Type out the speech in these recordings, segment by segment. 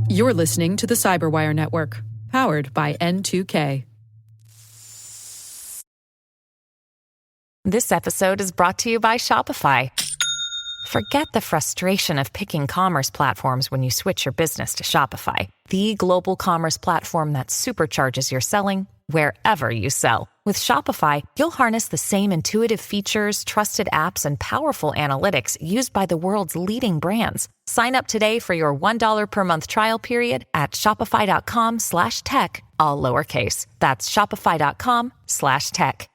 You're listening to the Cyberwire Network, powered by N2K. This episode is brought to you by Shopify. Forget the frustration of picking commerce platforms when you switch your business to Shopify, the global commerce platform that supercharges your selling wherever you sell. With Shopify, you'll harness the same intuitive features, trusted apps, and powerful analytics used by the world's leading brands. Sign up today for your $1 per month trial period at shopify.com/tech, all lowercase. That's shopify.com/tech.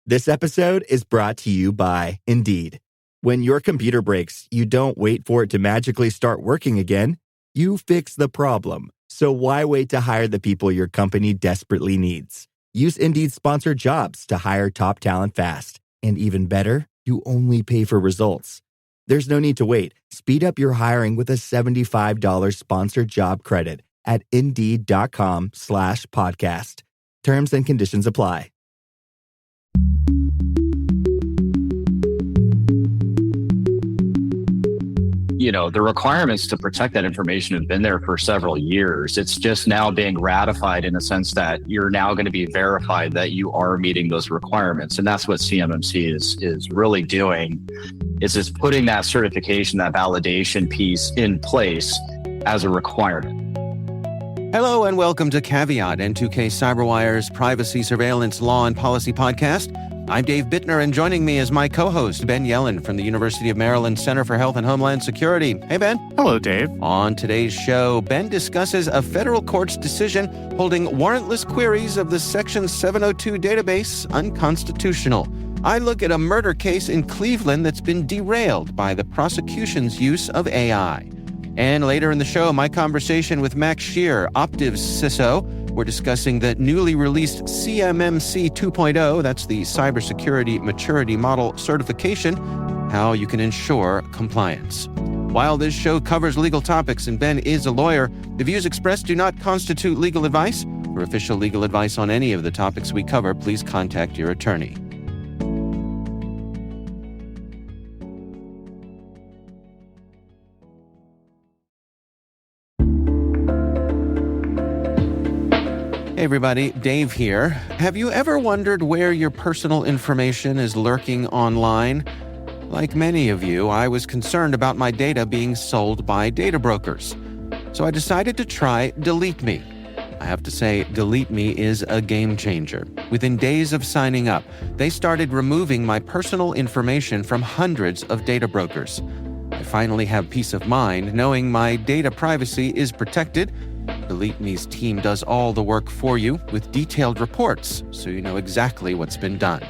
This episode is brought to you by Indeed. When your computer breaks, you don't wait for it to magically start working again. You fix the problem. So why wait to hire the people your company desperately needs? Use Indeed's sponsored jobs to hire top talent fast. And even better, you only pay for results. There's no need to wait. Speed up your hiring with a $75 sponsored job credit at Indeed.com/podcast. Terms and conditions apply. The requirements to protect that information have been there for several years. It's just now being ratified in the sense that you're now going to be verified that you are meeting those requirements. And that's what CMMC is really doing, is putting that certification, that validation piece in place as a requirement. Hello and welcome to Caveat, N2K Cyberwire's privacy, surveillance, law, and policy podcast. I'm Dave Bittner, and joining me is my co-host, Ben Yellen from the University of Maryland Center for Health and Homeland Security. Hey, Ben. Hello, Dave. On today's show, Ben discusses a federal court's decision holding warrantless queries of the Section 702 database unconstitutional. I look at a murder case in Cleveland that's been derailed by the prosecution's use of AI. And later in the show, my conversation with Max Scheer, Optiv's CISO. We're discussing the newly released CMMC 2.0, that's the Cybersecurity Maturity Model Certification, how you can ensure compliance. While this show covers legal topics and Ben is a lawyer, the views expressed do not constitute legal advice. For official legal advice on any of the topics we cover, please contact your attorney. Hey everybody, Dave here. Have you ever wondered where your personal information is lurking online? Like many of you, I was concerned about my data being sold by data brokers. So I decided to try Delete Me. I have to say, Delete Me is a game changer. Within days of signing up, they started removing my personal information from hundreds of data brokers. I finally have peace of mind knowing my data privacy is protected. Delete Me's team does all the work for you with detailed reports, so you know exactly what's been done.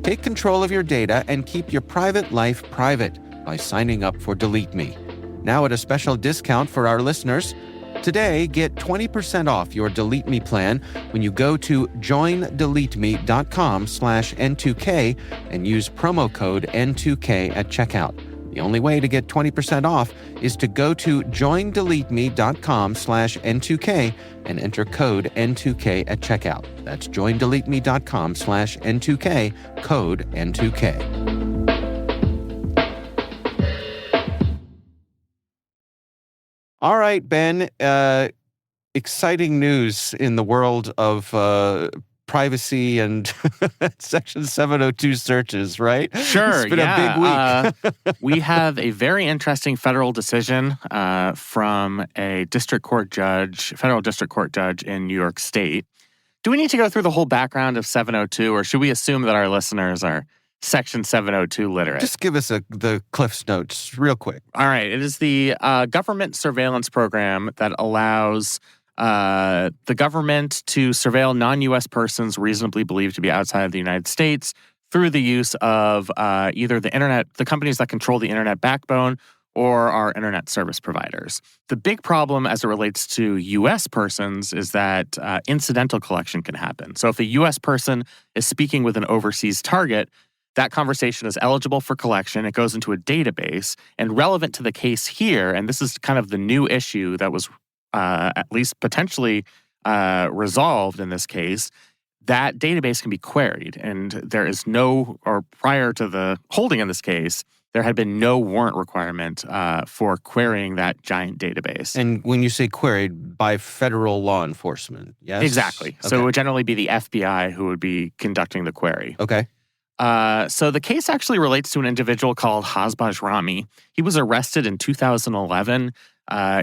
Take control of your data and keep your private life private by signing up for Delete Me. Now at a special discount for our listeners. Today, get 20% off your Delete Me plan when you go to joindeleteme.com/N2K and use promo code N2K at checkout. The only way to get 20% off is to go to joindeleteme.com/N2K and enter code N2K at checkout. That's joindeleteme.com/N2K, code N2K. All right, Ben, exciting news in the world of privacy and Section 702 searches, right? Sure, It's been a big week. We have a very interesting federal decision from a federal district court judge in New York State. Do we need to go through the whole background of 702, or should we assume that our listeners are Section 702 literate? Just give us the Cliff's Notes real quick. All right. It is the government surveillance program that allows the government to surveil non-U.S. persons reasonably believed to be outside of the United States through the use of either the companies that control the internet backbone or our internet service providers. The big problem as it relates to U.S. persons is that incidental collection can happen. So if a U.S. person is speaking with an overseas target, that conversation is eligible for collection. It goes into a database, and relevant to the case here, and this is kind of the new issue that was at least potentially resolved in this case, that database can be queried. And there is prior to the holding in this case, there had been no warrant requirement for querying that giant database. And when you say queried, by federal law enforcement, yes? Exactly. Okay. So it would generally be the FBI who would be conducting the query. Okay. So the case actually relates to an individual called Hasbaj Rami. He was arrested in 2011.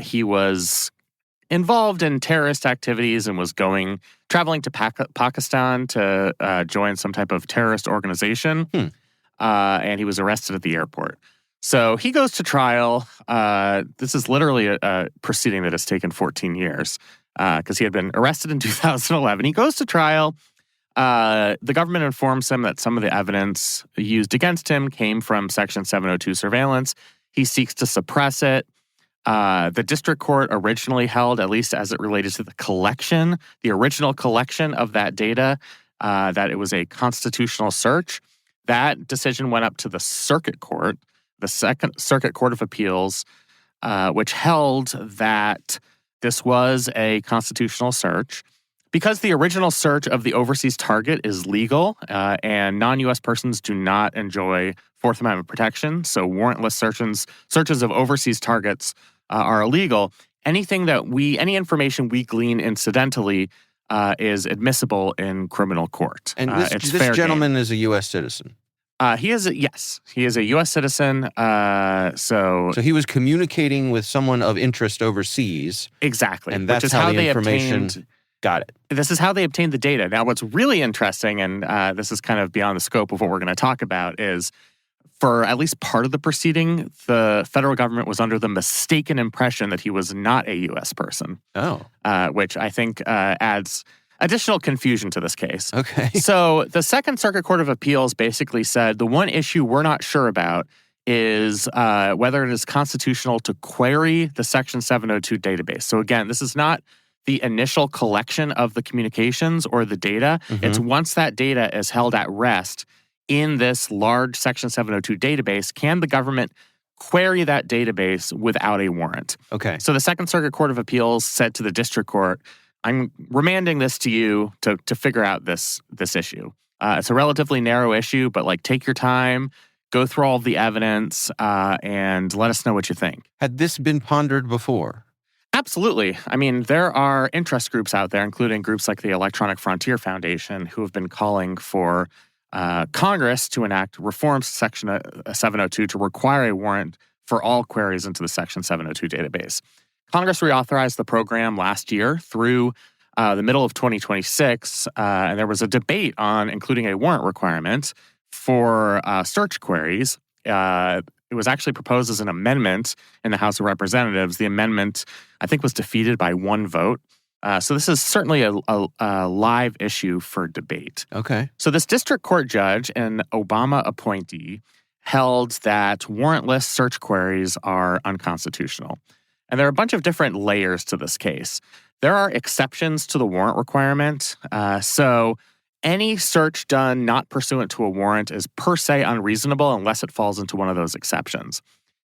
He was involved in terrorist activities and was traveling to Pakistan to join some type of terrorist organization. And he was arrested at the airport. So he goes to trial. This is literally a proceeding that has taken 14 years because he had been arrested in 2011. He goes to trial. The government informs him that some of the evidence used against him came from Section 702 surveillance. He seeks to suppress it. The district court originally held, at least as it related to the original collection of that data, that it was a constitutional search. That decision went up to the circuit court, the Second Circuit Court of Appeals, which held that this was a constitutional search. Because the original search of the overseas target is legal and non-U.S. persons do not enjoy Fourth Amendment protection, so warrantless searches of overseas targets are illegal, any information we glean incidentally is admissible in criminal court. And this gentleman is a U.S. citizen? He is a U.S. citizen. So he was communicating with someone of interest overseas. Exactly. And that's how the information... Got it. This is how they obtained the data. Now, what's really interesting, and this is kind of beyond the scope of what we're going to talk about, is for at least part of the proceeding, the federal government was under the mistaken impression that he was not a U.S. person. Oh. Which I think adds additional confusion to this case. Okay. So the Second Circuit Court of Appeals basically said the one issue we're not sure about is whether it is constitutional to query the Section 702 database. So again, this is not the initial collection of the communications or the data. Mm-hmm. It's once that data is held at rest in this large Section 702 database, can the government query that database without a warrant? Okay. So the Second Circuit Court of Appeals said to the district court, I'm remanding this to you to figure out this issue. It's a relatively narrow issue, but take your time, go through all of the evidence, and let us know what you think. Had this been pondered before? Absolutely. I mean, there are interest groups out there, including groups like the Electronic Frontier Foundation, who have been calling for Congress to enact reforms to Section 702 to require a warrant for all queries into the Section 702 database. Congress reauthorized the program last year through the middle of 2026, and there was a debate on including a warrant requirement for search queries. It was actually proposed as an amendment in the House of Representatives. The amendment, I think, was defeated by one vote. So this is certainly a live issue for debate. Okay. So this district court judge, an Obama appointee, held that warrantless search queries are unconstitutional. And there are a bunch of different layers to this case. There are exceptions to the warrant requirement. So any search done not pursuant to a warrant is per se unreasonable unless it falls into one of those exceptions.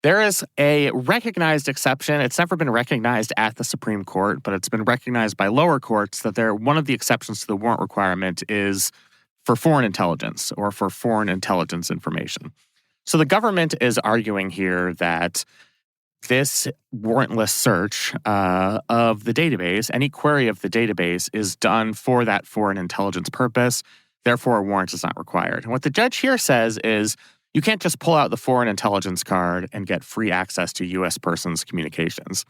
There is a recognized exception. It's never been recognized at the Supreme Court, but it's been recognized by lower courts that one of the exceptions to the warrant requirement is for foreign intelligence or for foreign intelligence information. So the government is arguing here that this warrantless search of the database, any query of the database, is done for that foreign intelligence purpose. Therefore, a warrant is not required. And what the judge here says is you can't just pull out the foreign intelligence card and get free access to U.S. persons' communications.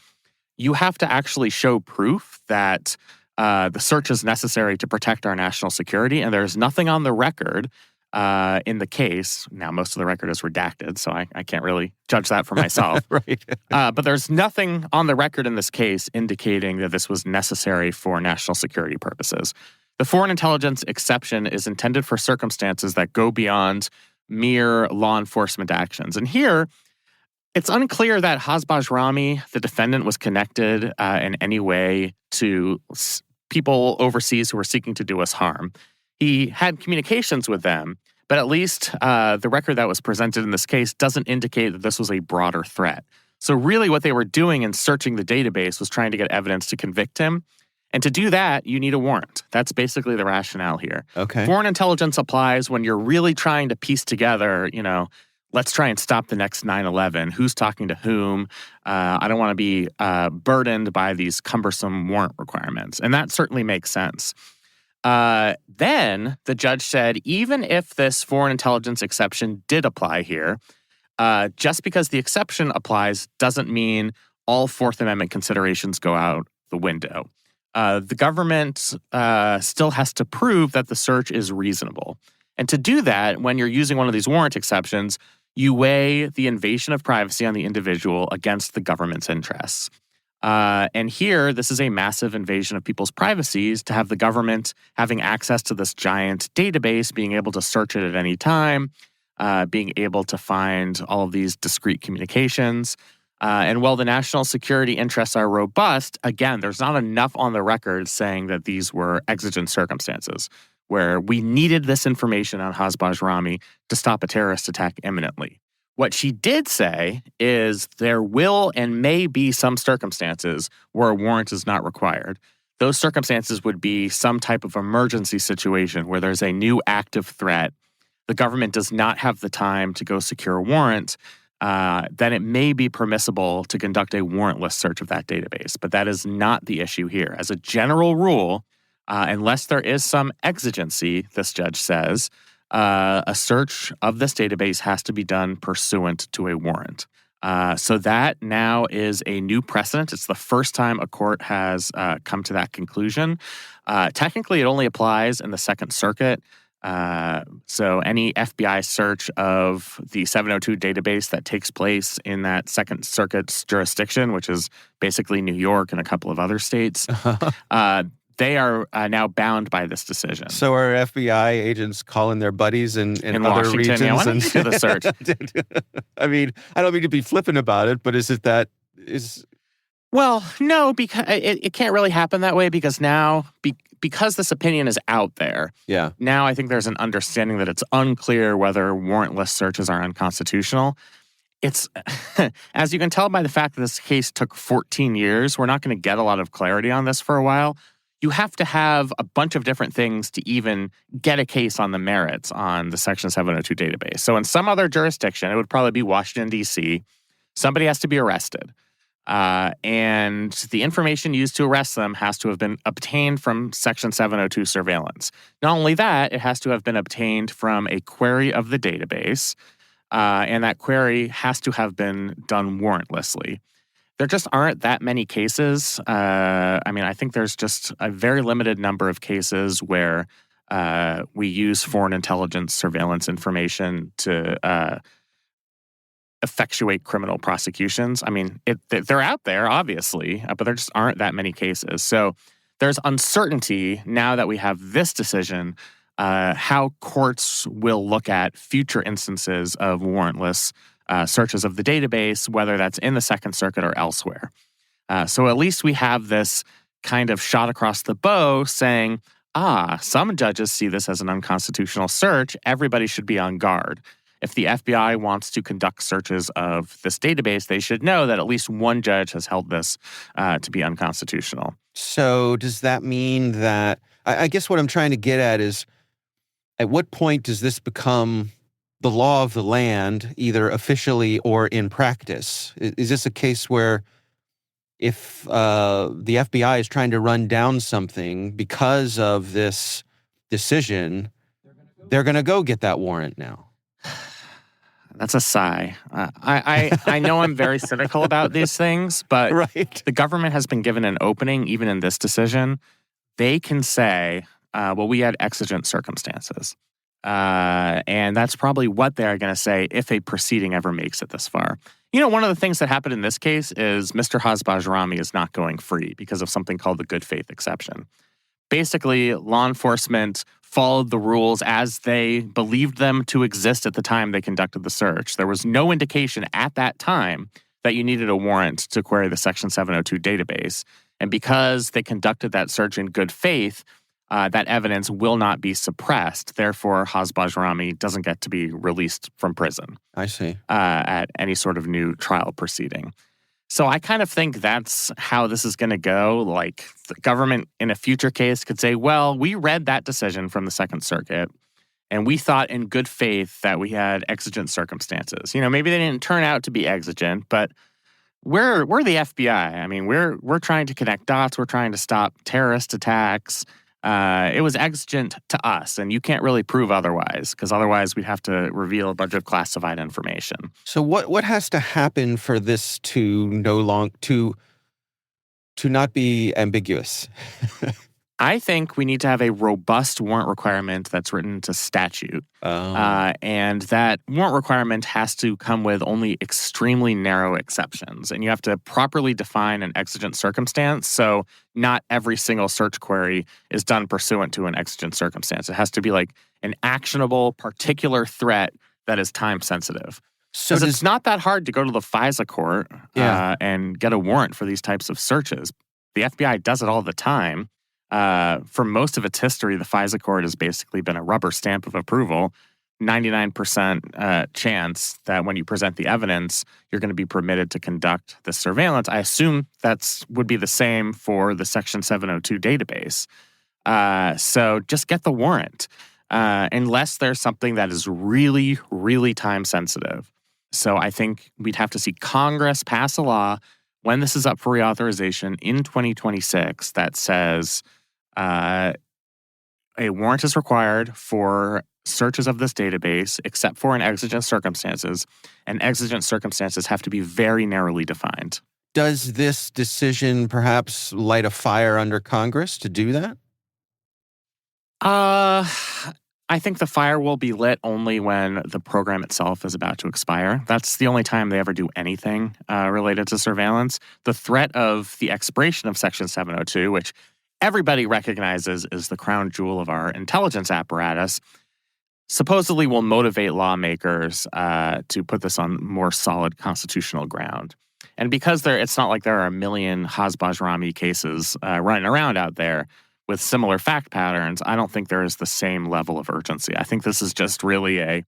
You have to actually show proof that the search is necessary to protect our national security, and there's nothing on the record in the case. Now, most of the record is redacted, so I can't really judge that for myself. Right. But there's nothing on the record in this case indicating that this was necessary for national security purposes. The foreign intelligence exception is intended for circumstances that go beyond mere law enforcement actions. And here, it's unclear that Hasbaj Rami, the defendant, was connected in any way to people overseas who were seeking to do us harm. He had communications with them, but at least the record that was presented in this case doesn't indicate that this was a broader threat. So really what they were doing in searching the database was trying to get evidence to convict him. And to do that, you need a warrant. That's basically the rationale here. Okay. Foreign intelligence applies when you're really trying to piece together, let's try and stop the next 9/11. Who's talking to whom? I don't want to be burdened by these cumbersome warrant requirements. And that certainly makes sense. Then the judge said, even if this foreign intelligence exception did apply here, just because the exception applies doesn't mean all Fourth Amendment considerations go out the window. The government still has to prove that the search is reasonable. And to do that, when you're using one of these warrant exceptions, you weigh the invasion of privacy on the individual against the government's interests. And here, this is a massive invasion of people's privacies to have the government having access to this giant database, being able to search it at any time, being able to find all of these discrete communications. And while the national security interests are robust, again, there's not enough on the record saying that these were exigent circumstances where we needed this information on Hasbaj Rami to stop a terrorist attack imminently. What she did say is there will and may be some circumstances where a warrant is not required. Those circumstances would be some type of emergency situation where there's a new active threat. The government does not have the time to go secure a warrant. Then it may be permissible to conduct a warrantless search of that database. But that is not the issue here. As a general rule, unless there is some exigency, this judge says, a search of this database has to be done pursuant to a warrant. So that now is a new precedent. It's the first time a court has come to that conclusion. Technically, it only applies in the Second Circuit. So any FBI search of the 702 database that takes place in that Second Circuit's jurisdiction, which is basically New York and a couple of other states, they are now bound by this decision. So are FBI agents calling their buddies in other Washington, regions? Yeah, why don't you do the search? I mean, I don't mean to be flippant about it, but is it that Well, no, because it can't really happen that way because now, because this opinion is out there, now I think there's an understanding that it's unclear whether warrantless searches are unconstitutional. It's, as you can tell by the fact that this case took 14 years, we're not going to get a lot of clarity on this for a while. You have to have a bunch of different things to even get a case on the merits on the Section 702 database. So in some other jurisdiction, it would probably be Washington, D.C., somebody has to be arrested. And the information used to arrest them has to have been obtained from Section 702 surveillance. Not only that, it has to have been obtained from a query of the database, and that query has to have been done warrantlessly. There just aren't that many cases. I think there's just a very limited number of cases where we use foreign intelligence surveillance information to effectuate criminal prosecutions. I mean, they're out there, obviously, but there just aren't that many cases. So there's uncertainty now that we have this decision, how courts will look at future instances of warrantless searches of the database, whether that's in the Second Circuit or elsewhere. So at least we have this kind of shot across the bow saying, some judges see this as an unconstitutional search. Everybody should be on guard. If the FBI wants to conduct searches of this database, they should know that at least one judge has held this to be unconstitutional. So does that mean that, I guess what I'm trying to get at is, at what point does this become the law of the land, either officially or in practice? Is this a case where if the FBI is trying to run down something because of this decision, they're going to go get that warrant now? That's a sigh. I know I'm very cynical about these things, but the government has been given an opening, even in this decision. They can say, we had exigent circumstances. And that's probably what they're going to say if a proceeding ever makes it this far. You know, one of the things that happened in this case is Mr. Hasbaj Rami is not going free because of something called the good faith exception. Basically, law enforcement followed the rules as they believed them to exist at the time they conducted the search. There was no indication at that time that you needed a warrant to query the Section 702 database. And because they conducted that search in good faith, that evidence will not be suppressed. Therefore, Hasbaj Rami doesn't get to be released from prison. I see. At any sort of new trial proceeding. So I kind of think that's how this is going to go. Like, the government in a future case could say, well, we read that decision from the Second Circuit, And we thought in good faith that we had exigent circumstances. Maybe they didn't turn out to be exigent, but we're the FBI. I mean, we're trying to connect dots. We're trying to stop terrorist attacks. It was exigent to us, and you can't really prove otherwise, because otherwise we'd have to reveal a bunch of classified information. So what has to happen for this to not be ambiguous? I think we need to have a robust warrant requirement that's written to statute. And that warrant requirement has to come with only extremely narrow exceptions. And you have to properly define an exigent circumstance. So not every single search query is done pursuant to an exigent circumstance. It has to be like an actionable, particular threat that is time sensitive. So it's not that hard to go to the FISA court and get a warrant for these types of searches. The FBI does it all the time. For most of its history, the FISA court has basically been a rubber stamp of approval. 99% chance that when you present the evidence, you're going to be permitted to conduct the surveillance. I assume would be the same for the Section 702 database. So just get the warrant, unless there's something that is really, really time sensitive. So I think we'd have to see Congress pass a law when this is up for reauthorization in 2026 that says a warrant is required for searches of this database except for in exigent circumstances, and exigent circumstances have to be very narrowly defined. Does this decision perhaps light a fire under Congress to do that? I think the fire will be lit only when the program itself is about to expire. That's the only time they ever do anything related to surveillance. The threat of the expiration of Section 702, which everybody recognizes is the crown jewel of our intelligence apparatus, supposedly will motivate lawmakers to put this on more solid constitutional ground. And because it's not like there are a million Haz-Bajrami cases running around out there with similar fact patterns, I don't think there is the same level of urgency. I think this is just really a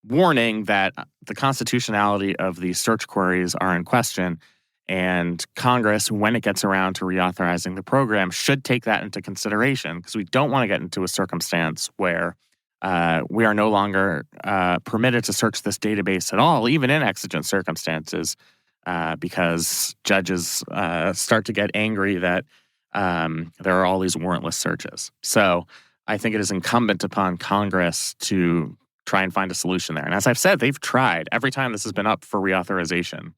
warning that the constitutionality of these search queries are in question, and Congress, when it gets around to reauthorizing the program, should take that into consideration, because we don't want to get into a circumstance where we are no longer permitted to search this database at all, even in exigent circumstances, because judges start to get angry that there are all these warrantless searches. So I think it is incumbent upon Congress to try and find a solution there. And as I've said, they've tried. Every time this has been up for reauthorization,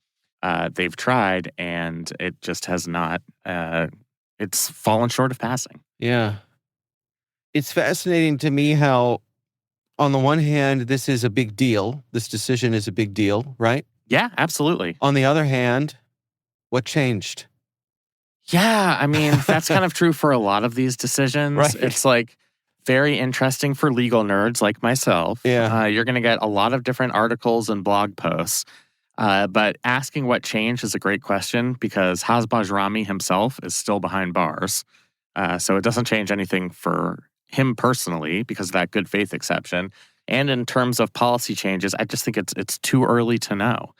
they've tried, and it just has not, it's fallen short of passing. Yeah. It's fascinating to me how, on the one hand, this is a big deal. This decision is a big deal, right? Yeah, absolutely. On the other hand, what changed? Yeah, I mean, that's kind of true for a lot of these decisions. Right. It's like very interesting for legal nerds like myself. Yeah. You're going to get a lot of different articles and blog posts. But asking what changed is a great question, because Haz-Bajrami himself is still behind bars. So it doesn't change anything for him personally because of that good faith exception. And in terms of policy changes, I just think it's too early to know.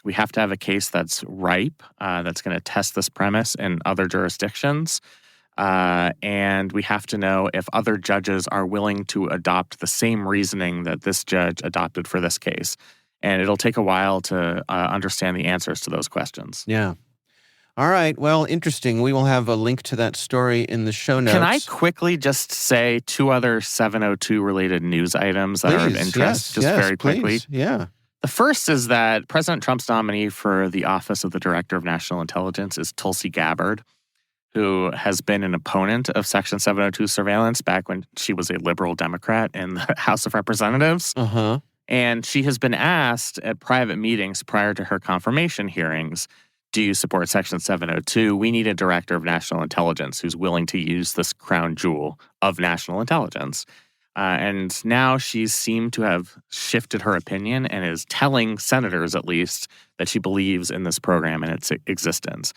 We have to have a case that's ripe, that's going to test this premise in other jurisdictions. And we have to know if other judges are willing to adopt the same reasoning that this judge adopted for this case. And it'll take a while to understand the answers to those questions. Yeah. All right. Well, interesting. We will have a link to that story in the show notes. Can I quickly just say two other 702-related news items that are of interest, very quickly? Yeah. The first is that President Trump's nominee for the office of the Director of National Intelligence is Tulsi Gabbard, who has been an opponent of Section 702 surveillance back when she was a liberal Democrat in the House of Representatives. Uh-huh. And she has been asked at private meetings prior to her confirmation hearings, do you support Section 702? We need a Director of National Intelligence who's willing to use this crown jewel of national intelligence. And now she's seemed to have shifted her opinion and is telling senators, at least, that she believes in this program and its existence.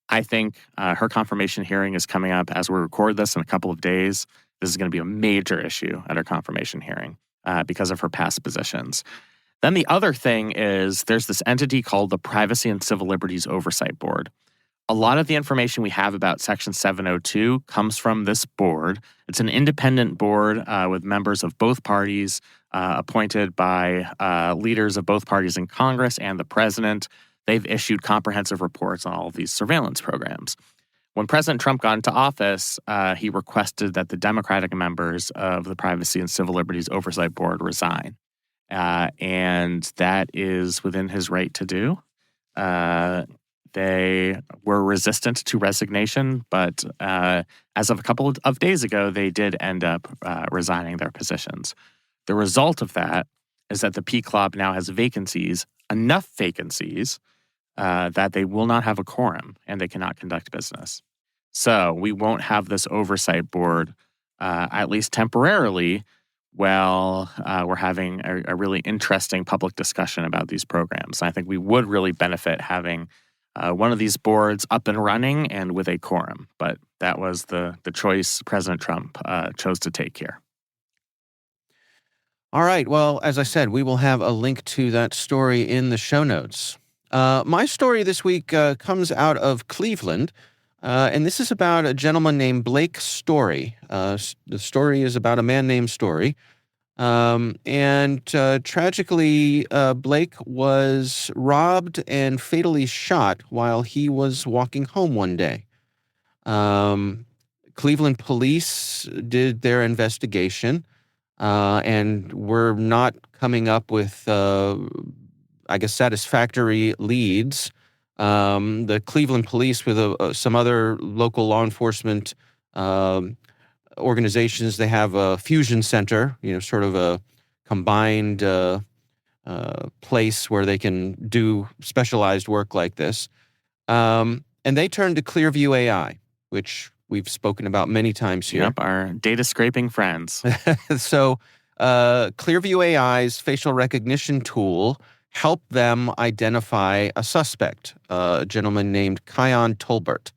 I think her confirmation hearing is coming up as we record this in a couple of days. This is going to be a major issue at her confirmation hearing because of her past positions. Then the other thing is there's this entity called the Privacy and Civil Liberties Oversight Board. A lot of the information we have about Section 702 comes from this board. It's an independent board with members of both parties appointed by leaders of both parties in Congress and the president. They've issued comprehensive reports on all of these surveillance programs. When President Trump got into office, he requested that the Democratic members of the Privacy and Civil Liberties Oversight Board resign. And that is within his right to do. They were resistant to resignation, but as of a couple of days ago, they did end up resigning their positions. The result of that is that the P Club now has vacancies, enough vacancies, that they will not have a quorum and they cannot conduct business. So we won't have this oversight board, at least temporarily, while we're having a really interesting public discussion about these programs. And I think we would really benefit having one of these boards up and running and with a quorum. But that was the choice President Trump chose to take here. All right. Well, as I said, we will have a link to that story in the show notes. My story this week comes out of Cleveland, and this is about a gentleman named Blake Story. The story is about a man named Story. And tragically, Blake was robbed and fatally shot while he was walking home one day. Cleveland police did their investigation and were not coming up with, satisfactory leads. The Cleveland police, with some other local law enforcement organizations, they have a fusion center, sort of a combined place where they can do specialized work like this. And they turned to Clearview AI, which we've spoken about many times here. Yep, our data scraping friends. So Clearview AI's facial recognition tool helped them identify a suspect, a gentleman named Kion Tolbert.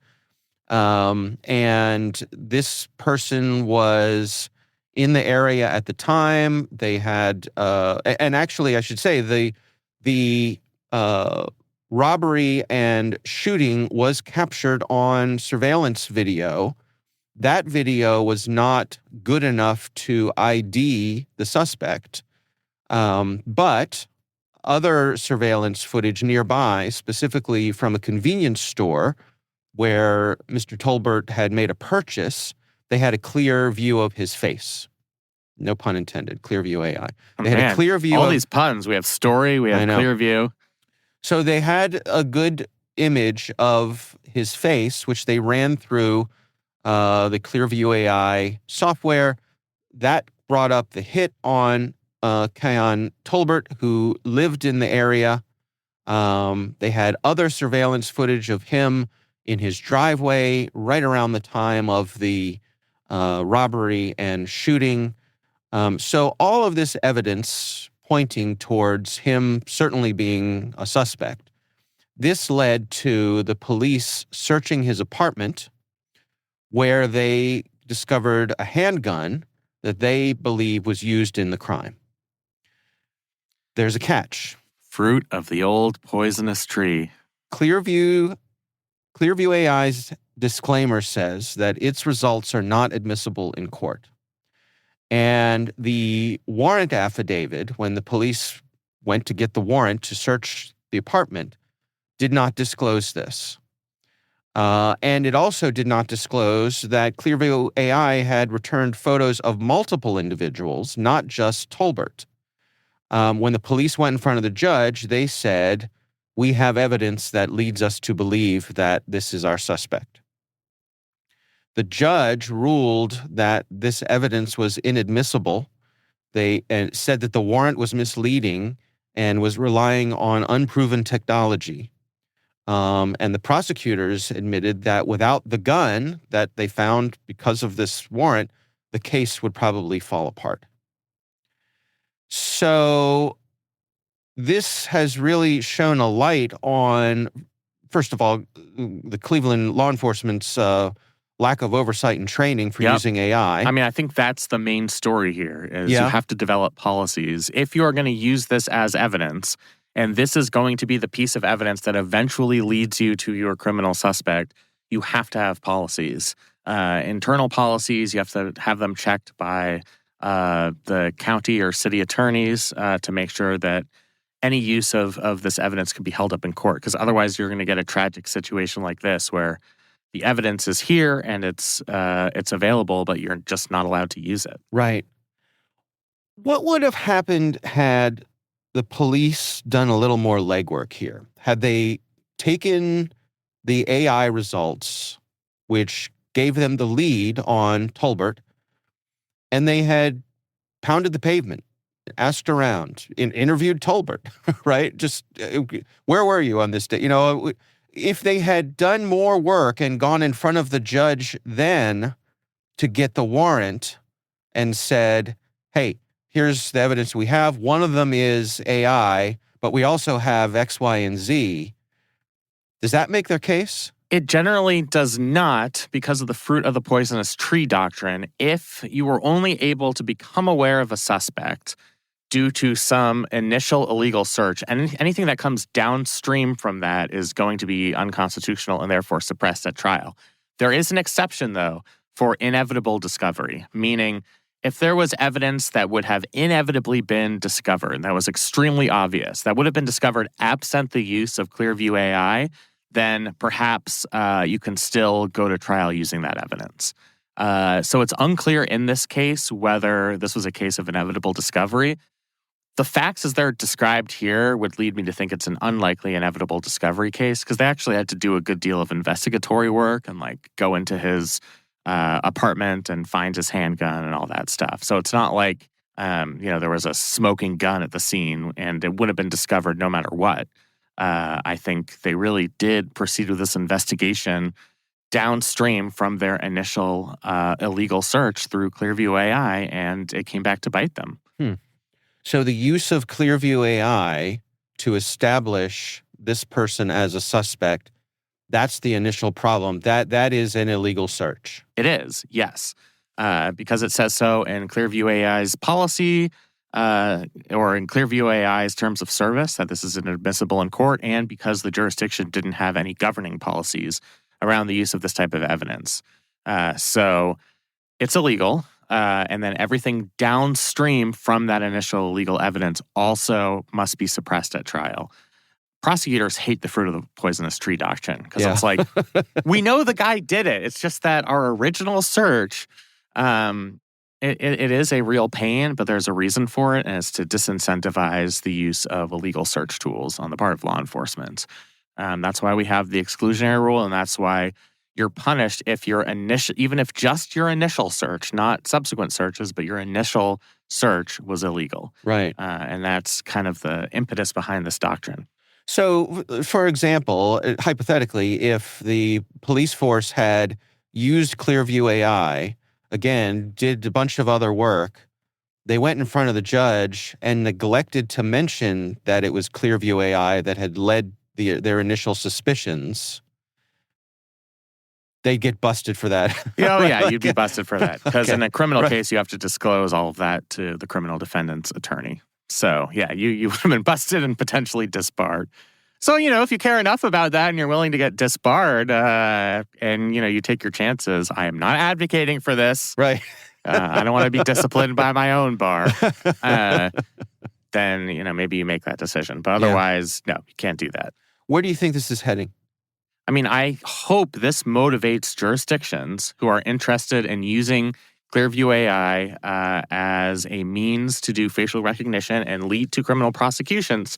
And this person was in the area at the time. They had, and actually I should say the robbery and shooting was captured on surveillance video. That video was not good enough to ID the suspect, but other surveillance footage nearby, specifically from a convenience store where Mr. Tolbert had made a purchase, they had a clear view of his face. No pun intended, Clearview AI. They had a clear view all these puns. We have Story, we have Clearview. So they had a good image of his face, which they ran through the Clearview AI software. That brought up the hit on Kion Tolbert, who lived in the area. They had other surveillance footage of him in his driveway right around the time of the robbery and shooting. So all of this evidence pointing towards him certainly being a suspect. This led to the police searching his apartment, where they discovered a handgun that they believe was used in the crime. There's a catch. Fruit of the old poisonous tree. Clearview AI's disclaimer says that its results are not admissible in court. And the warrant affidavit, when the police went to get the warrant to search the apartment, did not disclose this. And it also did not disclose that Clearview AI had returned photos of multiple individuals, not just Tolbert. When the police went in front of the judge, they said, "We have evidence that leads us to believe that this is our suspect." The judge ruled that this evidence was inadmissible. They said that the warrant was misleading and was relying on unproven technology. And the prosecutors admitted that without the gun that they found because of this warrant, the case would probably fall apart. So this has really shown a light on, first of all, the Cleveland law enforcement's lack of oversight and training for using AI. I mean, I think that's the main story here, is you have to develop policies. If you are going to use this as evidence, and this is going to be the piece of evidence that eventually leads you to your criminal suspect, you have to have policies. Internal policies, you have to have them checked by the county or city attorneys to make sure that any use of this evidence can be held up in court, because otherwise you're going to get a tragic situation like this where the evidence is here and it's available, but you're just not allowed to use it. Right. What would have happened had the police done a little more legwork here? Had they taken the AI results, which gave them the lead on Tolbert, and they had pounded the pavement, asked around, interviewed Tolbert, right? Just, where were you on this day? If they had done more work and gone in front of the judge then to get the warrant and said, hey, here's the evidence we have. One of them is AI, but we also have X, Y, and Z. Does that make their case? It generally does not, because of the fruit of the poisonous tree doctrine. If you were only able to become aware of a suspect due to some initial illegal search, and anything that comes downstream from that is going to be unconstitutional and therefore suppressed at trial. There is an exception, though, for inevitable discovery, meaning if there was evidence that would have inevitably been discovered, that was extremely obvious, that would have been discovered absent the use of Clearview AI, then perhaps you can still go to trial using that evidence. So it's unclear in this case whether this was a case of inevitable discovery. The facts as they're described here would lead me to think it's an unlikely inevitable discovery case, because they actually had to do a good deal of investigatory work and go into his apartment and find his handgun and all that stuff. So it's not like there was a smoking gun at the scene and it would have been discovered no matter what. I think they really did proceed with this investigation downstream from their initial illegal search through Clearview AI, and it came back to bite them. So the use of Clearview AI to establish this person as a suspect, that's the initial problem. That is an illegal search. It is, yes. Because it says so in Clearview AI's policy, or in Clearview AI's terms of service, that this is inadmissible in court, and because the jurisdiction didn't have any governing policies around the use of this type of evidence. So it's illegal, and then everything downstream from that initial legal evidence also must be suppressed at trial. Prosecutors hate the fruit of the poisonous tree doctrine, because it's like, we know the guy did it. It's just that our original search, it is a real pain, but there's a reason for it, and it's to disincentivize the use of illegal search tools on the part of law enforcement. That's why we have the exclusionary rule, and that's why you're punished if even if just your initial search, not subsequent searches, but your initial search was illegal. Right. And that's kind of the impetus behind this doctrine. So, for example, hypothetically, if the police force had used Clearview AI, again, did a bunch of other work, they went in front of the judge and neglected to mention that it was Clearview AI that had led their initial suspicions, they'd get busted for that. You'd be busted for that. Because in a criminal case, you have to disclose all of that to the criminal defendant's attorney. So, you would have been busted and potentially disbarred. So, if you care enough about that and you're willing to get disbarred and, you take your chances, I am not advocating for this. Right. I don't want to be disciplined by my own bar. Then, maybe you make that decision. But otherwise, no, you can't do that. Where do you think this is heading? I mean, I hope this motivates jurisdictions who are interested in using Clearview AI as a means to do facial recognition and lead to criminal prosecutions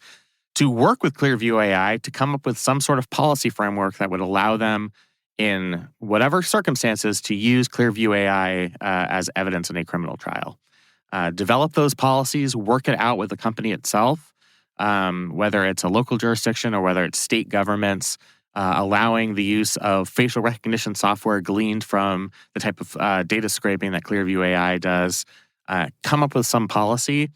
to work with Clearview AI to come up with some sort of policy framework that would allow them in whatever circumstances to use Clearview AI as evidence in a criminal trial. Develop those policies, work it out with the company itself, whether it's a local jurisdiction or whether it's state governments, allowing the use of facial recognition software gleaned from the type of data scraping that Clearview AI does. Come up with some policy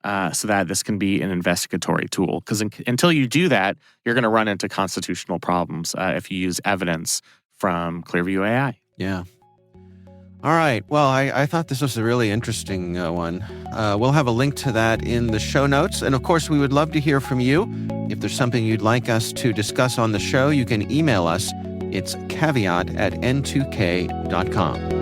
so that this can be an investigatory tool. Because until you do that, you're going to run into constitutional problems if you use evidence from Clearview AI. Yeah. All right. Well, I thought this was a really interesting one. We'll have a link to that in the show notes. And of course, we would love to hear from you. If there's something you'd like us to discuss on the show, you can email us. It's caveat@n2k.com.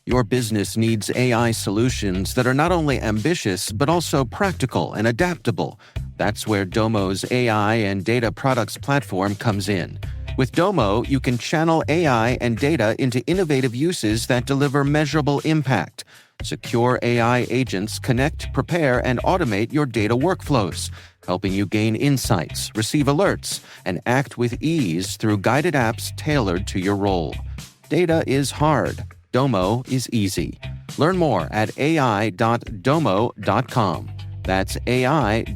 Your business needs AI solutions that are not only ambitious, but also practical and adaptable. That's where Domo's AI and data products platform comes in. With Domo, you can channel AI and data into innovative uses that deliver measurable impact. Secure AI agents connect, prepare, and automate your data workflows, helping you gain insights, receive alerts, and act with ease through guided apps tailored to your role. Data is hard. Domo is easy. Learn more at ai.domo.com. That's ai.domo.com.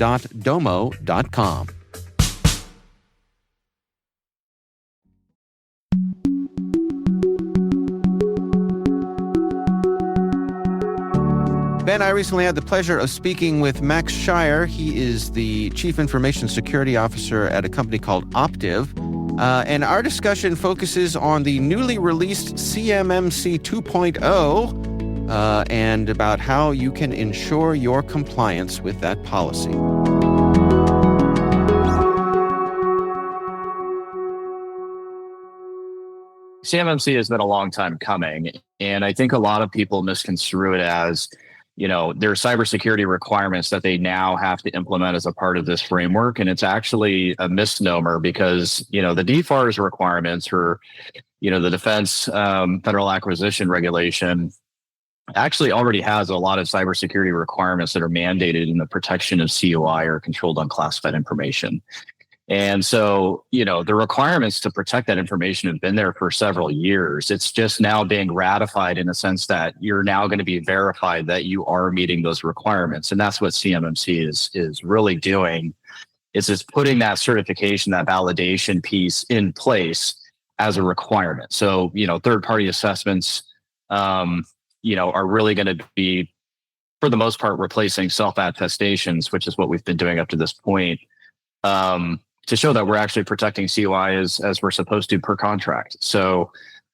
Ben, I recently had the pleasure of speaking with Max Shire. He is the Chief Information Security Officer at a company called Optiv. And our discussion focuses on the newly released CMMC 2.0 and about how you can ensure your compliance with that policy. CMMC has been a long time coming, and I think a lot of people misconstrue it as, there are cybersecurity requirements that they now have to implement as a part of this framework. And it's actually a misnomer because, the DFARS requirements or, the Defense Federal Acquisition Regulation actually already has a lot of cybersecurity requirements that are mandated in the protection of CUI or controlled unclassified information. And so, the requirements to protect that information have been there for several years. It's just now being ratified in the sense that you're now going to be verified that you are meeting those requirements. And that's what CMMC is really doing, is it's putting that certification, that validation piece in place as a requirement. So, third-party assessments, are really going to be, for the most part, replacing self-attestations, which is what we've been doing up to this point. To show that we're actually protecting CUI as we're supposed to per contract. So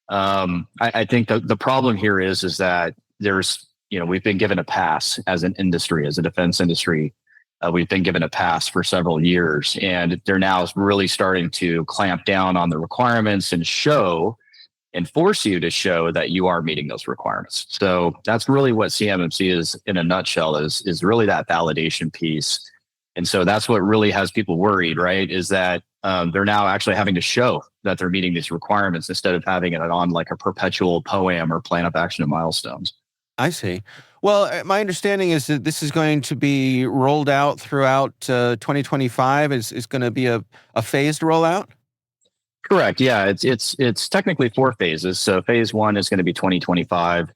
I think the problem here is that there's, we've been given a pass as an industry, as a defense industry. We've been given a pass for several years, and they're now really starting to clamp down on the requirements and force you to show that you are meeting those requirements. So that's really what CMMC is in a nutshell, is really that validation piece. And so that's what really has people worried, right? Is that they're now actually having to show that they're meeting these requirements instead of having it on like a perpetual POAM or plan of action and milestones. I see. Well, my understanding is that this is going to be rolled out throughout 2025. Is going to be a phased rollout? Correct. Yeah, it's technically 4 phases. So phase 1 is going to be 2025.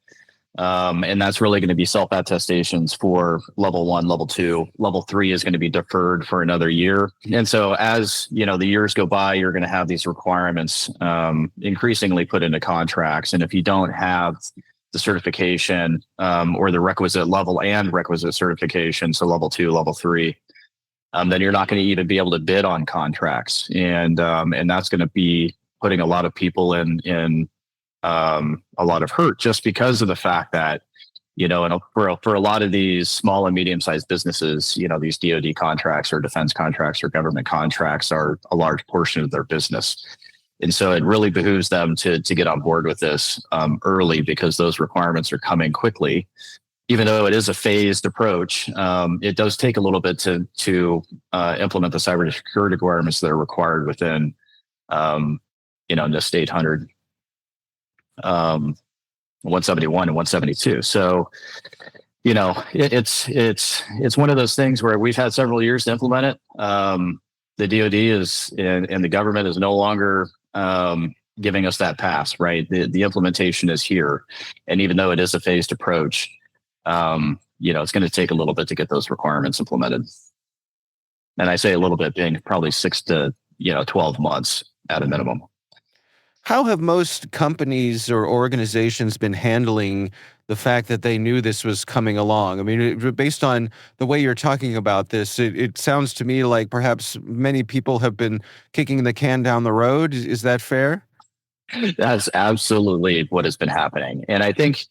And that's really going to be self-attestations for level 1, level 2. Level 3 is going to be deferred for another year. And so as, the years go by, you're going to have these requirements increasingly put into contracts. And if you don't have the certification or the requisite level and requisite certification, so level 2, level 3, then you're not going to even be able to bid on contracts. And that's going to be putting a lot of people in a lot of hurt just because of the fact that, and for a lot of these small and medium-sized businesses, these DoD contracts or defense contracts or government contracts are a large portion of their business. And so it really behooves them to get on board with this early because those requirements are coming quickly. Even though it is a phased approach, it does take a little bit to implement the cybersecurity requirements that are required within, NIST 800. 171 and 172. So, it's one of those things where we've had several years to implement it. The DoD is and the government is no longer giving us that pass, right? The implementation is here, and even though it is a phased approach, it's going to take a little bit to get those requirements implemented. And I say a little bit being probably 6 to 12 months at a minimum. How have most companies or organizations been handling the fact that they knew this was coming along? I mean, based on the way you're talking about this, it sounds to me like perhaps many people have been kicking the can down the road. Is that fair? That's absolutely what has been happening. And I think,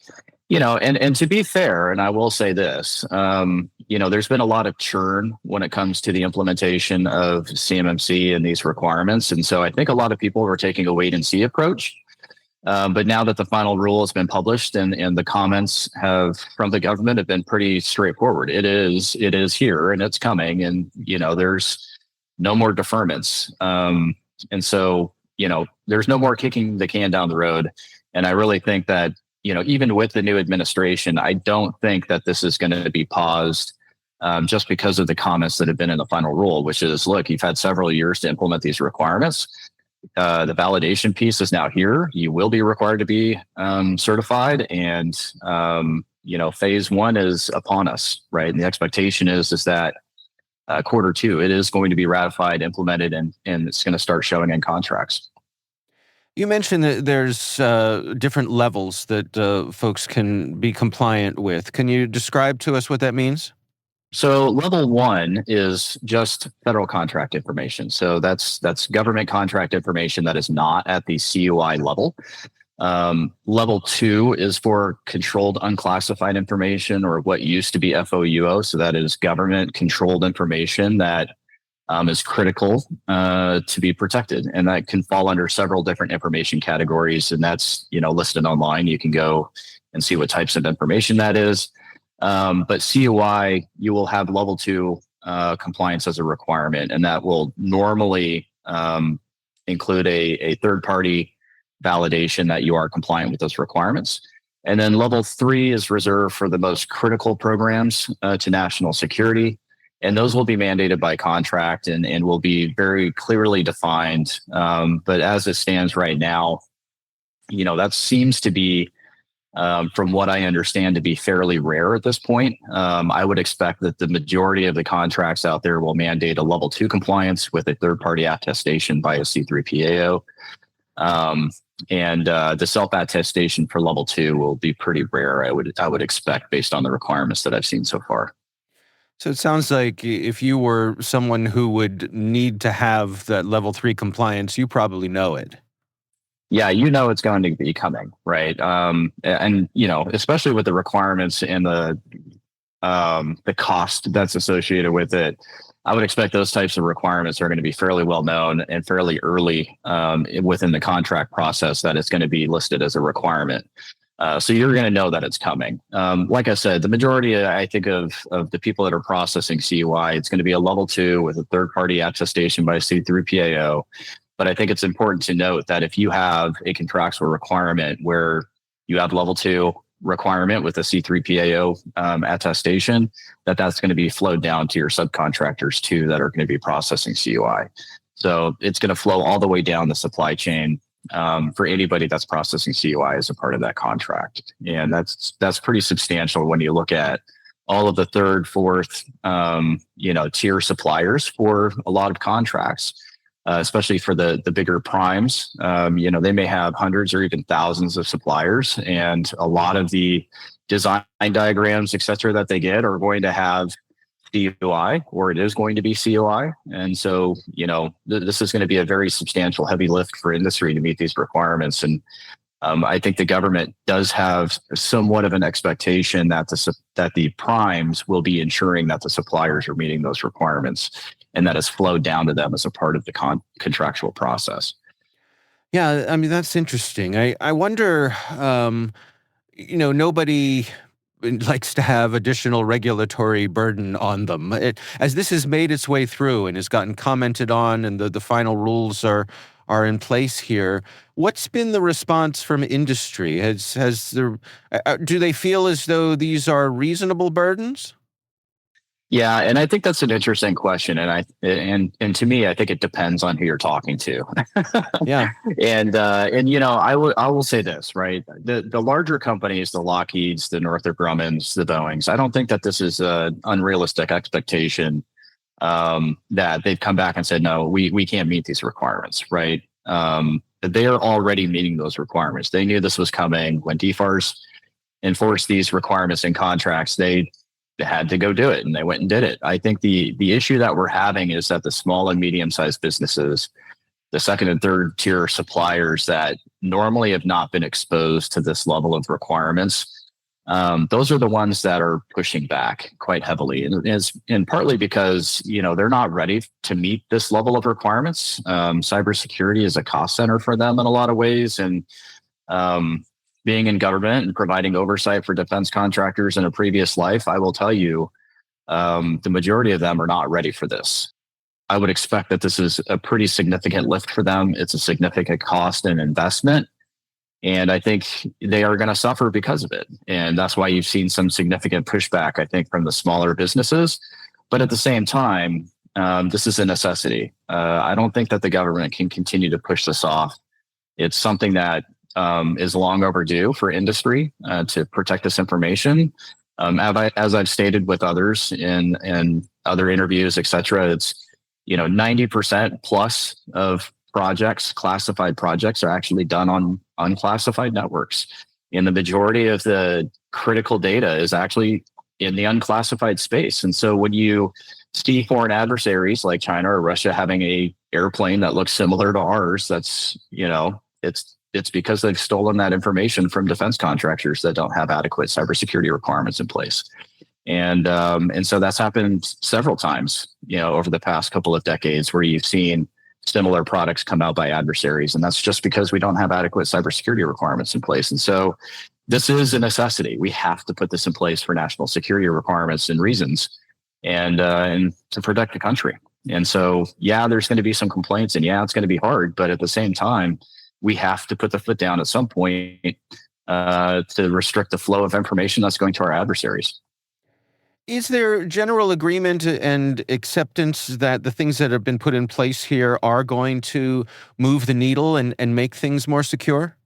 and to be fair, and I will say this, there's been a lot of churn when it comes to the implementation of CMMC and these requirements. And so I think a lot of people were taking a wait and see approach. But now that the final rule has been published and the comments from the government have been pretty straightforward. It is here and it's coming, and there's no more deferments. And so there's no more kicking the can down the road. And I really think that even with the new administration, I don't think that this is going to be paused just because of the comments that have been in the final rule, which is, look, you've had several years to implement these requirements. The validation piece is now here. You will be required to be certified, and phase one is upon us, right? And the expectation is that quarter two, it is going to be ratified, implemented, and it's going to start showing in contracts. You mentioned that there's different levels that folks can be compliant with. Can you describe to us what that means? So level one is just federal contract information. So that's government contract information that is not at the CUI level. Level two is for controlled unclassified information, or what used to be FOUO. So that is government controlled information that is critical to be protected. And that can fall under several different information categories. And that's, listed online. You can go and see what types of information that is. But CUI, you will have level two compliance as a requirement, and that will normally include a third-party validation that you are compliant with those requirements. And then level three is reserved for the most critical programs to national security, and those will be mandated by contract and will be very clearly defined. But as it stands right now, that seems to be, from what I understand, to be fairly rare at this point. I would expect that the majority of the contracts out there will mandate a level two compliance with a third-party attestation by a C3PAO. And the self-attestation for level two will be pretty rare, I would expect, based on the requirements that I've seen so far. So it sounds like if you were someone who would need to have that level three compliance, you probably know it. Yeah, it's going to be coming, right? And especially with the requirements and the cost that's associated with it, I would expect those types of requirements are going to be fairly well known and fairly early within the contract process that it's going to be listed as a requirement. So you're going to know that it's coming. Like I said, the majority, I think, of the people that are processing CUI, it's going to be a level two with a third-party attestation by C3PAO. But I think it's important to note that if you have a contractual requirement where you have level two requirement with a C3PAO attestation, that's going to be flowed down to your subcontractors too that are going to be processing CUI. So it's going to flow all the way down the supply chain for anybody that's processing CUI as a part of that contract. And that's pretty substantial when you look at all of the third, fourth, tier suppliers for a lot of contracts. Especially for the bigger primes, they may have hundreds or even thousands of suppliers, and a lot of the design diagrams, et cetera, that they get are going to have CUI, or it is going to be CUI. And so, this is going to be a very substantial, heavy lift for industry to meet these requirements. And I think the government does have somewhat of an expectation that the primes will be ensuring that the suppliers are meeting those requirements, and that has flowed down to them as a part of the contractual process. Yeah, I mean, that's interesting. I wonder, nobody likes to have additional regulatory burden on them. As this has made its way through and has gotten commented on, and the final rules are in place here, what's been the response from industry? Do they feel as though these are reasonable burdens? Yeah, and I think that's an interesting question, and to me, I think it depends on who you're talking to. Yeah, and I will say this, right? The larger companies, the Lockheeds, the Northrop Grumman's, the Boeing's, I don't think that this is an unrealistic expectation that they've come back and said, no, we can't meet these requirements, right? they are already meeting those requirements. They knew this was coming. When DFARS enforced these requirements in contracts, they had to go do it, and they went and did it. I think the issue that we're having is that the small and medium-sized businesses, the second and third tier suppliers that normally have not been exposed to this level of requirements, those are the ones that are pushing back quite heavily, and partly because they're not ready to meet this level of requirements. Cybersecurity is a cost center for them in a lot of ways, and being in government and providing oversight for defense contractors in a previous life, I will tell you, the majority of them are not ready for this. I would expect that this is a pretty significant lift for them. It's a significant cost and investment. And I think they are going to suffer because of it. And that's why you've seen some significant pushback, I think, from the smaller businesses. But at the same time, this is a necessity. I don't think that the government can continue to push this off. It's something that is long overdue for industry to protect this information. As I've stated with others in other interviews, et cetera, it's 90% plus of projects, classified projects, are actually done on unclassified networks. And the majority of the critical data is actually in the unclassified space. And so when you see foreign adversaries like China or Russia having a airplane that looks similar to ours, that's, it's because they've stolen that information from defense contractors that don't have adequate cybersecurity requirements in place. And so that's happened several times, over the past couple of decades, where you've seen similar products come out by adversaries. And that's just because we don't have adequate cybersecurity requirements in place. And so this is a necessity. We have to put this in place for national security requirements and reasons, and to protect the country. And so, there's going to be some complaints, and it's going to be hard. But at the same time, we have to put the foot down at some point to restrict the flow of information that's going to our adversaries. Is there general agreement and acceptance that the things that have been put in place here are going to move the needle and make things more secure?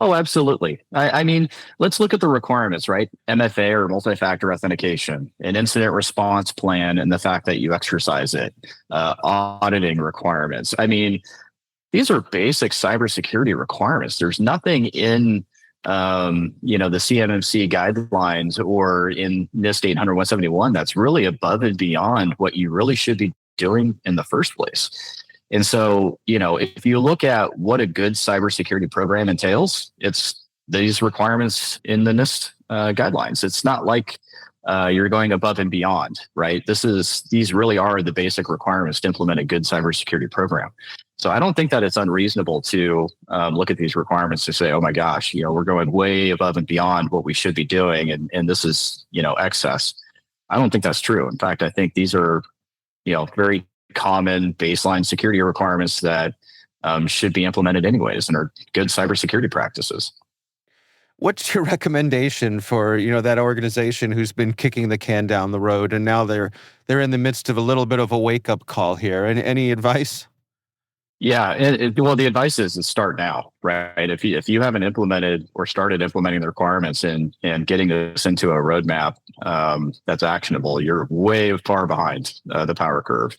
Oh, absolutely. I mean, let's look at the requirements, right? MFA, or multi-factor authentication, an incident response plan, and the fact that you exercise it, auditing requirements. I mean, these are basic cybersecurity requirements. There's nothing in the CMMC guidelines or in NIST 800-171 that's really above and beyond what you really should be doing in the first place. And so, if you look at what a good cybersecurity program entails, it's these requirements in the NIST guidelines. It's not like you're going above and beyond, right? These really are the basic requirements to implement a good cybersecurity program. So I don't think that it's unreasonable to look at these requirements to say, oh my gosh, we're going way above and beyond what we should be doing, and this is, excess. I don't think that's true. In fact, I think these are, very common baseline security requirements that should be implemented anyways, and are good cybersecurity practices. What's your recommendation for, that organization who's been kicking the can down the road, and now they're in the midst of a little bit of a wake-up call here? Any advice? Yeah, well, the advice is to start now, right? If you haven't implemented or started implementing the requirements and getting this into a roadmap that's actionable, you're way far behind the power curve.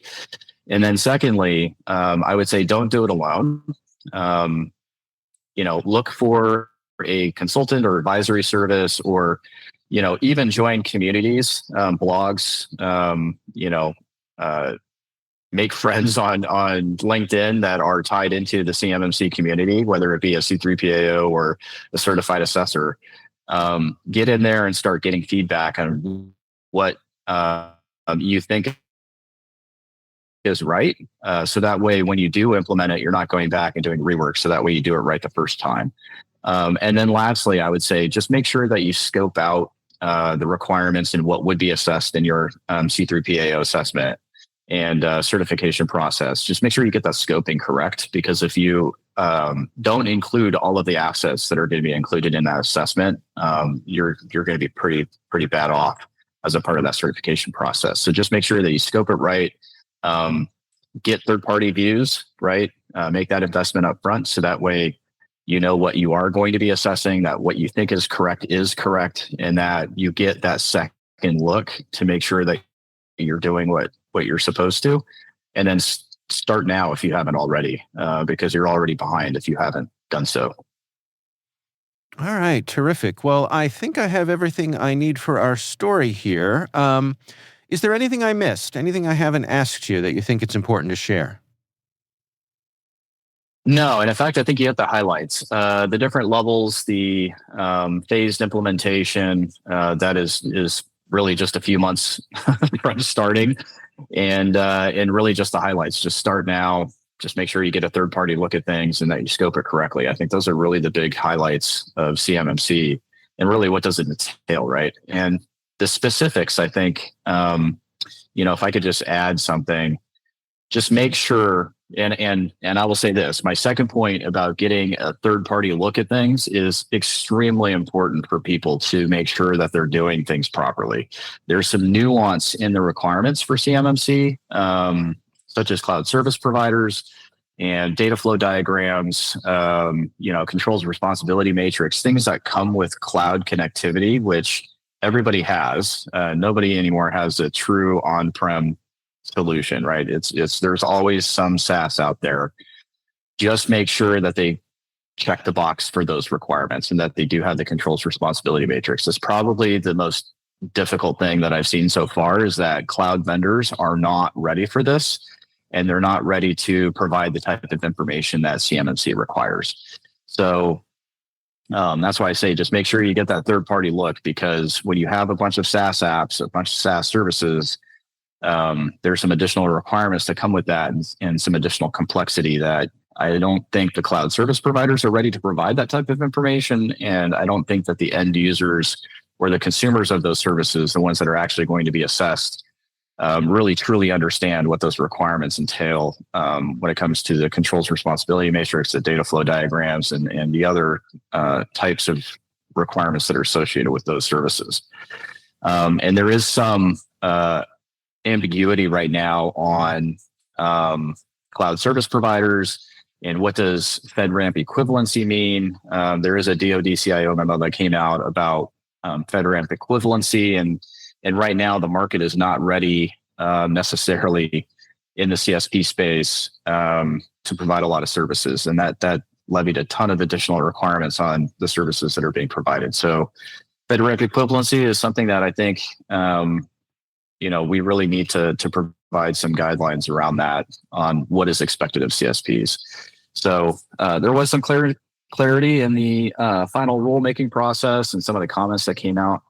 And then secondly, I would say don't do it alone. Look for a consultant or advisory service, or even join communities, blogs, make friends on LinkedIn that are tied into the CMMC community, whether it be a C3PAO or a certified assessor. Get in there and start getting feedback on what you think is right. So that way, when you do implement it, you're not going back and doing rework. So that way you do it right the first time. And then lastly, I would say just make sure that you scope out the requirements and what would be assessed in your C3PAO assessment and certification process. Just make sure you get that scoping correct, because if you don't include all of the assets that are going to be included in that assessment, you're going to be pretty bad off as a part of that certification process. So just make sure that you scope it right, get third-party views, right? Make that investment up front, so that way you know what you are going to be assessing, that what you think is correct, and that you get that second look to make sure that you're doing what you're supposed to, and then start now if you haven't already, because you're already behind if you haven't done so. All right, terrific. Well, I think I have everything I need for our story here. Is there anything I missed? Anything I haven't asked you that you think it's important to share? No, and in fact, I think you have the highlights, the different levels, the phased implementation. That is really just a few months from starting, and really just the highlights. Just start now. Just make sure you get a third party look at things and that you scope it correctly. I think those are really the big highlights of CMMC, and really what does it entail, right? And the specifics, I think, if I could just add something, just make sure. And I will say this, my second point about getting a third party look at things is extremely important for people to make sure that they're doing things properly. There's some nuance in the requirements for CMMC, such as cloud service providers and data flow diagrams, controls responsibility matrix, things that come with cloud connectivity, which everybody has. Nobody anymore has a true on-prem solution, right? There's always some SaaS out there. Just make sure that they check the box for those requirements and that they do have the controls responsibility matrix. That's probably the most difficult thing that I've seen so far, is that cloud vendors are not ready for this, and they're not ready to provide the type of information that CMMC requires. So that's why I say just make sure you get that third party look, because when you have a bunch of SaaS apps, a bunch of SaaS services, there's some additional requirements that come with that, and some additional complexity that I don't think the cloud service providers are ready to provide that type of information. And I don't think that the end users or the consumers of those services, the ones that are actually going to be assessed, really truly understand what those requirements entail when it comes to the controls responsibility matrix, the data flow diagrams, and the other types of requirements that are associated with those services. And there is some ambiguity right now on cloud service providers and what does FedRAMP equivalency mean. There is a DoD CIO memo that came out about FedRAMP equivalency, and right now the market is not ready necessarily in the CSP space to provide a lot of services, and that levied a ton of additional requirements on the services that are being provided. So FedRAMP equivalency is something that I think we really need to provide some guidelines around that, on what is expected of CSPs. So there was some clarity in the final rulemaking process and some of the comments that came out.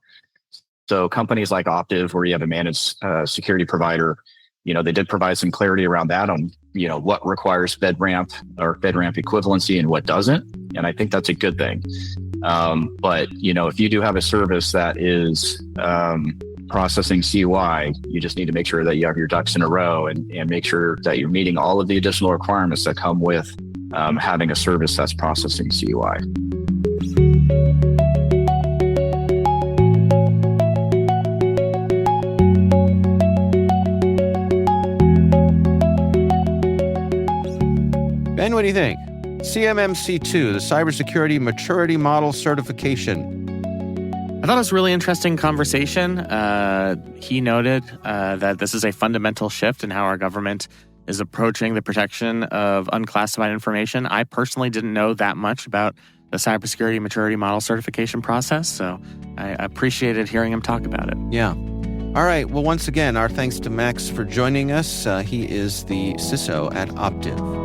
So companies like Optiv, where you have a managed security provider, they did provide some clarity around that on, what requires FedRAMP or FedRAMP equivalency and what doesn't. And I think that's a good thing. But, if you do have a service that is processing CUI, you just need to make sure that you have your ducks in a row and make sure that you're meeting all of the additional requirements that come with having a service that's processing CUI. Ben, what do you think? CMMC2, the Cybersecurity Maturity Model Certification. I thought it was a really interesting conversation. He noted that this is a fundamental shift in how our government is approaching the protection of unclassified information. I personally didn't know that much about the Cybersecurity Maturity Model Certification process, so I appreciated hearing him talk about it. Yeah. All right. Well, once again, our thanks to Max for joining us. He is the CISO at Optiv.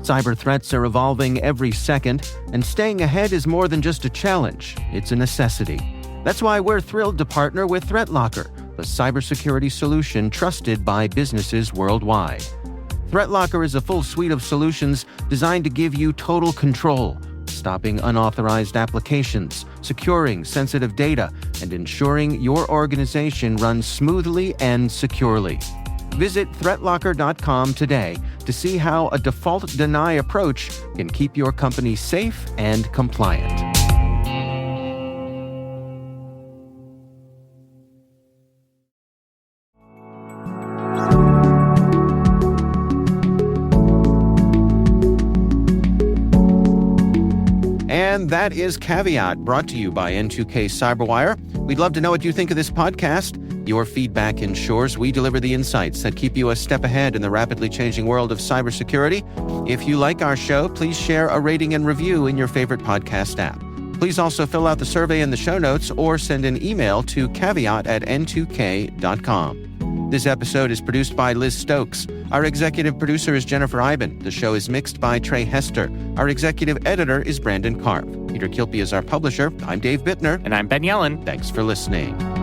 Cyber threats are evolving every second, and staying ahead is more than just a challenge, it's a necessity. That's why we're thrilled to partner with ThreatLocker, the cybersecurity solution trusted by businesses worldwide. ThreatLocker is a full suite of solutions designed to give you total control, stopping unauthorized applications, securing sensitive data, and ensuring your organization runs smoothly and securely. Visit threatlocker.com today to see how a default deny approach can keep your company safe and compliant. And that is Caveat, brought to you by N2K Cyberwire. We'd love to know what you think of this podcast. Your feedback ensures we deliver the insights that keep you a step ahead in the rapidly changing world of cybersecurity. If you like our show, please share a rating and review in your favorite podcast app. Please also fill out the survey in the show notes or send an email to caveat@n2k.com. This episode is produced by Liz Stokes. Our executive producer is Jennifer Eiben. The show is mixed by Trey Hester. Our executive editor is Brandon Karp. Peter Kilpe is our publisher. I'm Dave Bittner. And I'm Ben Yellen. Thanks for listening.